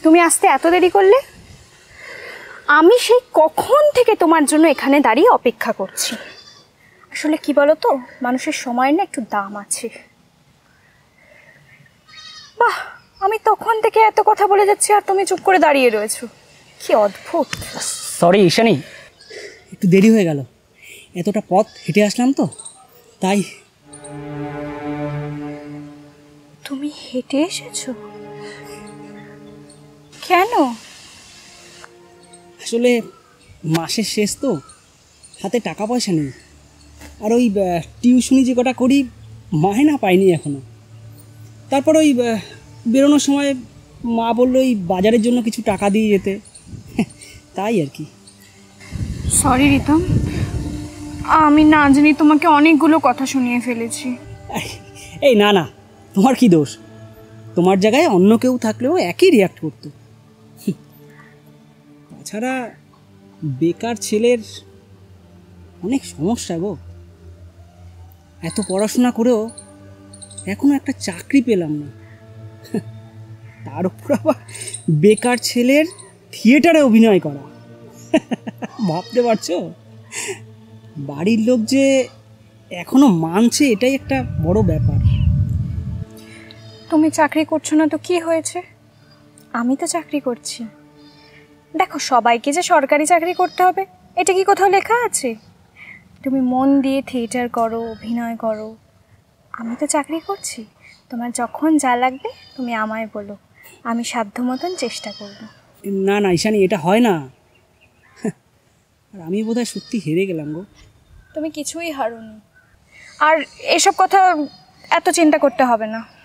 তুমি আসতে এত দেরি করলে? আমি সেই কখন থেকে তোমার জন্য এখানে দাঁড়িয়ে অপেক্ষা করছি। আসলে কি বলো তো, মানুষের সময়ের না একটু দাম আছে। বাহ, আমি তখন থেকে এত কথা বলে যাচ্ছি আর তুমি চুপ করে দাঁড়িয়ে রয়েছো, কি অদ্ভুত। সরি ঈশানী, একটু দেরি হয়ে গেল, এতটা পথ হেঁটে আসলাম তো তাই। তুমি হেঁটে এসেছো? কেন? আসলে মাসের শেষ তো, হাতে টাকা পয়সা নেই, আর ওই টিউশনি যে কটা করি মাইনা পাইনি এখনো। তারপর ওই বেরোনোর সময় মা বললো ওই বাজারের জন্য কিছু টাকা দিয়ে যেতে, তাই আর কি। সরি রিতম, আমি না জানি তোমাকে অনেকগুলো কথা শুনিয়ে ফেলেছি। এই না না, তোমার কি দোষ? তোমার জায়গায় অন্য কেউ থাকলেও একই রিয়াক্ট করতো। তাছাড়া বেকার ছেলের অনেক সমস্যা গো। এত পড়াশোনা করেও এখনো একটা চাকরি পেলাম না, তার উপর আবার বেকার ছেলের থিয়েটারে অভিনয় করা। ভাবতে পারছো? বাড়ির লোক যে এখনো মানছে, এটাই একটা বড় ব্যাপার। তুমি চাকরি করছো না তো কি হয়েছে? আমি তো চাকরি করছি। দেখো, সবাইকে যে সরকারি চাকরি করতে হবে এটা কি কোথাও লেখা আছে? তুমি মন দিয়ে থিয়েটার করো, অভিনয় করো, আমি তো চাকরি করছি। তোমার যখন যা লাগবে তুমি আমায় বলো, আমি সাধ্য মতন চেষ্টা করব। না না ঈশানী, এটা হয় না। আর আমি বোধহয় সত্যি হেরে গেলাম গো। তুমি কিছুই হারোনি, আর এসব কথা এত চিন্তা করতে হবে না।